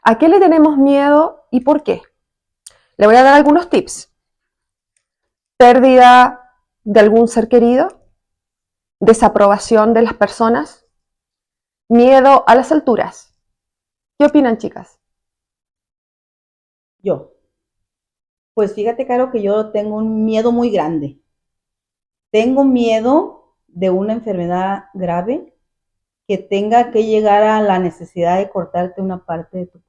¿A qué le tenemos miedo y por qué? Le voy a dar algunos tips. Pérdida de algún ser querido, desaprobación de las personas, miedo a las alturas. ¿Qué opinan, chicas? Yo. Pues fíjate, Caro, que yo tengo un miedo muy grande. Tengo miedo de una enfermedad grave que tenga que llegar a la necesidad de cortarte una parte de tu cuerpo.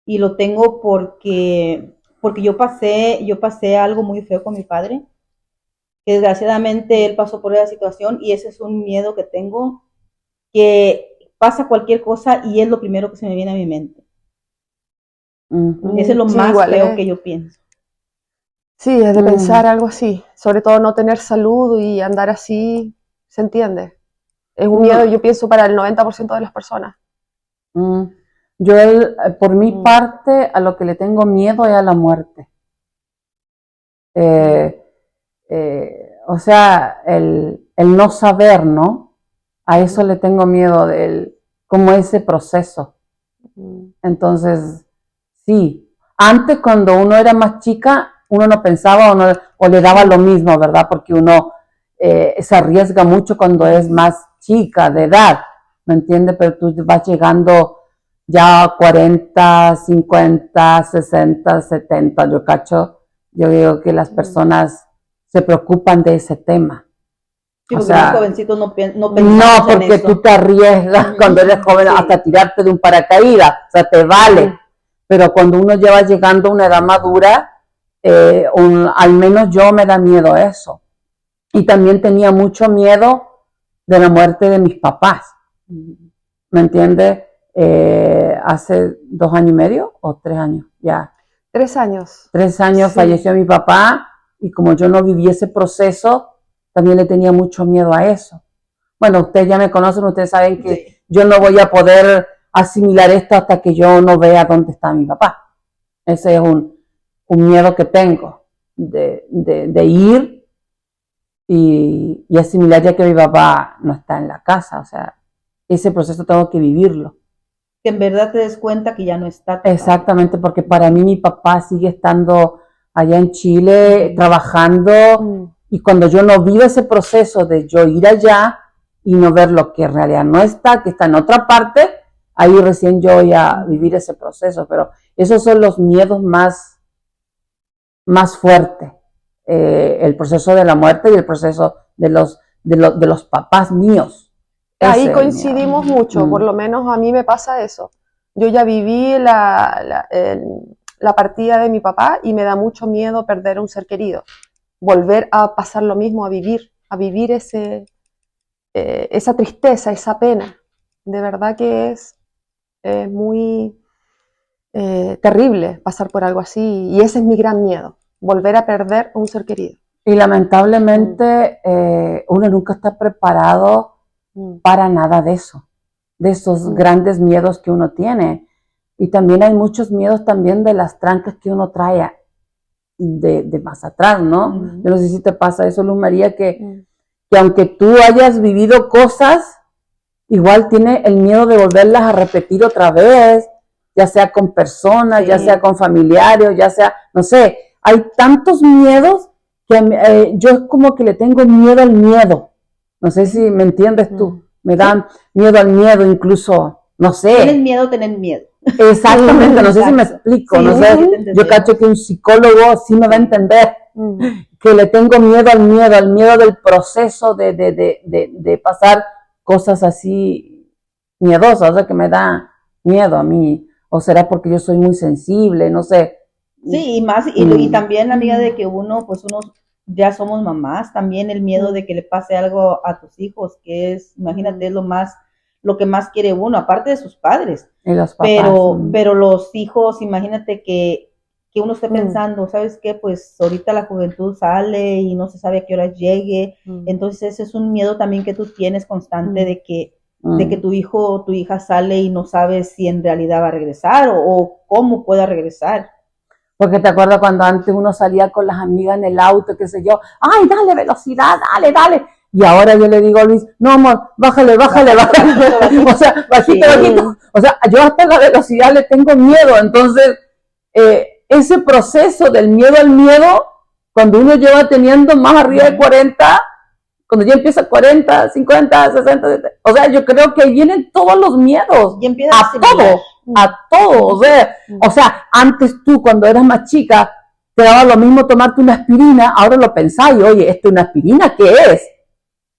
Y lo tengo porque yo pasé algo muy feo con mi padre, que desgraciadamente él pasó por esa situación y ese es un miedo que tengo, que pasa cualquier cosa y es lo primero que se me viene a mi mente. Ese es lo Sí, más igual feo es. que yo pienso. Sí, es de Mm, pensar algo así. Sobre todo no tener salud y andar así, ¿se entiende? Es un miedo, mm, yo pienso, para el 90% de las personas. mm. Yo, por mi Mm, parte, a lo que le tengo miedo es a la muerte. mm, Eh, o sea, el no saber, ¿no? A eso le tengo miedo, como ese proceso. mm. Entonces, sí. Antes, cuando uno era más chica, uno no pensaba o le daba lo mismo, ¿verdad? Porque uno se arriesga mucho cuando es más chica de edad, ¿me entiendes? Pero tú vas llegando ya a 40, 50, 60, 70, yo cacho, yo digo que las Mm. personas se preocupan de ese tema. Sí, O porque más sea, jovencitos no no pensamos en porque tú eso. te arriesgas cuando eres joven Sí. hasta tirarte de un paracaídas, o sea, te vale. Pero cuando uno lleva llegando a una edad madura, al menos yo me da miedo eso. Y también tenía mucho miedo de la muerte de mis papás. ¿Me entiendes? Hace 2 años y medio o 3 años, ya. 3 años. 3 años Sí. falleció mi papá y como yo no viví ese proceso, también le tenía mucho miedo a eso. Bueno, ustedes ya me conocen, ustedes saben que Sí. yo no voy a poder asimilar esto hasta que yo no vea dónde está mi papá. Ese es un miedo que tengo de ir y asimilar ya que mi papá no está en la casa. O sea, ese proceso tengo que vivirlo. Que en verdad te des cuenta que ya no está tu padre. Exactamente, porque para mí mi papá sigue estando allá en Chile trabajando Mm. y cuando yo no vivo ese proceso de yo ir allá y no ver lo que en realidad no está, que está en otra parte, ahí recién yo voy a vivir ese proceso, pero esos son los miedos más fuertes, el proceso de la muerte y el proceso de los papás míos, ese Ahí es el miedo. coincidimos mucho, por Mm, lo menos a mí me pasa eso. Yo ya viví la partida de mi papá y me da mucho miedo perder a un ser querido. Volver a pasar lo mismo, a vivir esa tristeza, esa pena. De verdad que es muy terrible pasar por algo así y ese es mi gran miedo, volver a perder a un ser querido. Y Mm, lamentablemente uno nunca está preparado mm, para nada de eso, de esos mm, grandes miedos que uno tiene. Y también hay muchos miedos también de las trancas que uno trae de más atrás, ¿no? mm, Yo no sé si te pasa eso, Luz María, que, mm. que aunque tú hayas vivido cosas, igual tiene el miedo de volverlas a repetir otra vez, ya sea con personas, ya sea Sí. con familiares, ya sea, no sé, hay tantos miedos que yo es como que le tengo miedo al miedo. No sé si me entiendes Mm. tú. Me Sí. dan miedo al miedo, incluso, no Tienes sé. miedo a tener miedo. Exactamente, no sé si me Exacto. explico, no Sí, sí, sí, te sé. Yo cacho entendemos. que un psicólogo sí me va a Sí. entender Mm. que le tengo miedo al miedo del proceso de pasar cosas así miedosas, o sea, que me da miedo a mí. O será porque yo soy muy sensible, no sé. Sí, y más, y Mm, también, amiga, de que uno ya somos mamás, también el miedo Mm. de que le pase algo a tus hijos, que es, imagínate, Mm. es lo que más quiere uno, aparte de sus padres. y los papás. Pero los hijos, imagínate que uno esté Mm. pensando, ¿sabes qué? Pues ahorita la juventud sale y no se sabe a qué hora llegue. Mm. Entonces ese es un miedo también que tú tienes constante Mm. de que Mm. tu hijo o tu hija sale y no sabes si en realidad va a regresar o cómo pueda regresar. Porque te acuerdas cuando antes uno salía con las amigas en el auto, qué sé yo, ay, dale velocidad, dale, dale. Y ahora yo le digo a Luis, no amor, bájale. O sea, bajito. O sea, yo hasta la velocidad le tengo miedo. Entonces, ese proceso del miedo al miedo, cuando uno lleva teniendo más arriba de 40, cuando ya empieza 40, 50, 60, 70, o sea, yo creo que vienen todos los miedos. Y empieza a todo. O sea, antes tú, cuando eras más chica, te daba lo mismo tomarte una aspirina, ahora lo pensáis, oye, ¿esto es una aspirina? ¿Qué es?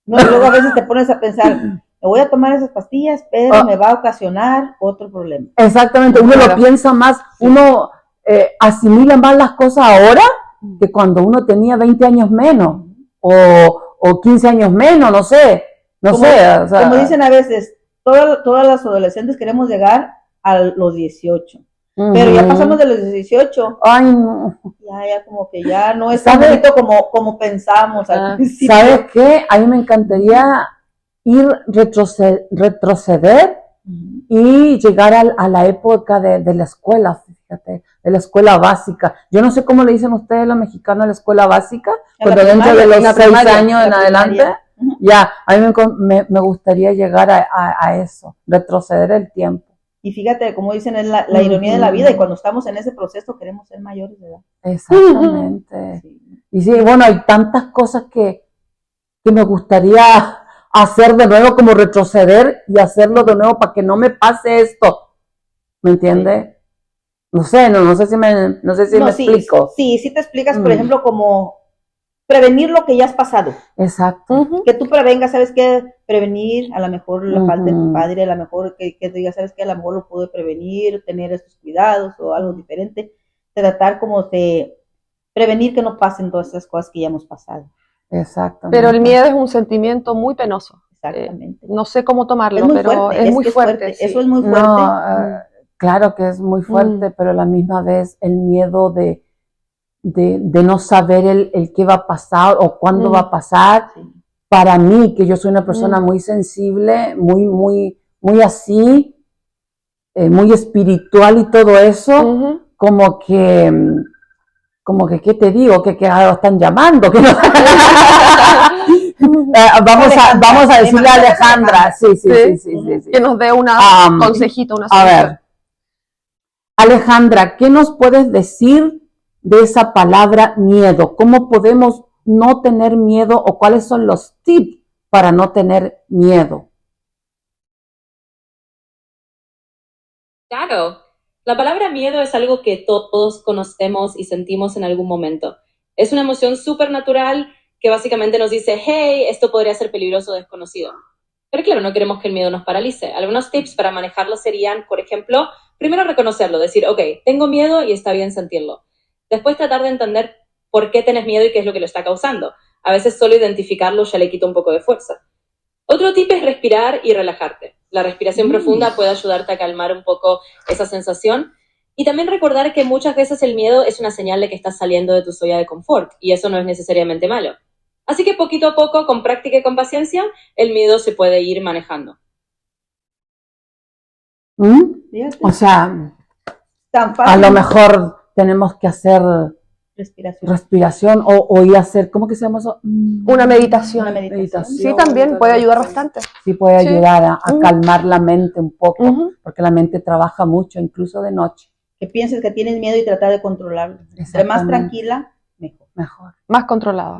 No, y luego a veces te pones a pensar, me voy a tomar esas pastillas, pero me va a ocasionar otro problema. Exactamente, uno lo piensa más, uno asimila más las cosas ahora que cuando uno tenía 20 años menos, o 15 años menos, no sé. O sea, como dicen a veces, todas las adolescentes queremos llegar a los 18. Pero ya pasamos de los 18. Ay, no. Ya como que ya no es tan bonito como pensamos al principio. ¿Sabes qué? A mí me encantaría retroceder y llegar a la época de la escuela, fíjate, de la escuela básica. Yo no sé cómo le dicen ustedes los mexicanos a la escuela básica, cuando dentro de los 6 años en adelante. Ya, a mí me gustaría llegar a eso, retroceder el tiempo. Y fíjate, como dicen, es la ironía de la vida, y cuando estamos en ese proceso queremos ser mayores de edad. Exactamente. Sí. Y sí, bueno, hay tantas cosas que me gustaría hacer de nuevo, como retroceder y hacerlo de nuevo para que no me pase esto. ¿Me entiendes? Sí. No sé si me explico. Sí te explicas, por ejemplo, como prevenir lo que ya has pasado. Exacto. Que tú prevengas, ¿sabes qué? Prevenir a lo mejor la falta de tu padre, a lo mejor que digas, ¿sabes qué? A lo mejor lo pude prevenir, tener estos cuidados o algo diferente. Tratar como de prevenir que no pasen todas esas cosas que ya hemos pasado. Exactamente. Pero el miedo es un sentimiento muy penoso. Exactamente. No sé cómo tomarlo, pero es muy fuerte. Sí. Eso es muy fuerte. No, claro que es muy fuerte, pero a la misma vez el miedo de no saber el qué va a pasar o cuándo va a pasar. Sí. Para mí, que yo soy una persona muy sensible, muy así, muy espiritual y todo eso, como que, ¿qué te digo? Que están llamando. Que no... vamos a decirle a Alejandra. Sí. Que nos dé una consejito, una solución. A ver, Alejandra, ¿qué nos puedes decir de esa palabra miedo? ¿Cómo podemos no tener miedo o cuáles son los tips para no tener miedo? Claro, la palabra miedo es algo que todos conocemos y sentimos en algún momento. Es una emoción súper natural que básicamente nos dice, hey, esto podría ser peligroso o desconocido. Pero claro, no queremos que el miedo nos paralice. Algunos tips para manejarlo serían, por ejemplo, primero reconocerlo, decir, ok, tengo miedo y está bien sentirlo. Después tratar de entender por qué tenés miedo y qué es lo que lo está causando. A veces solo identificarlo ya le quita un poco de fuerza. Otro tip es respirar y relajarte. La respiración profunda puede ayudarte a calmar un poco esa sensación. Y también recordar que muchas veces el miedo es una señal de que estás saliendo de tu zona de confort. Y eso no es necesariamente malo. Así que poquito a poco, con práctica y con paciencia, el miedo se puede ir manejando. O sea, a lo mejor tenemos que hacer respiración o ir a hacer, ¿cómo que se llama eso? Una meditación. Sí, también puede ayudar bastante. Sí, puede ayudar a calmar la mente un poco, porque la mente trabaja mucho, incluso de noche. Que pienses que tienes miedo y tratar de controlarlo. Entre más tranquila, mejor. Más controlado.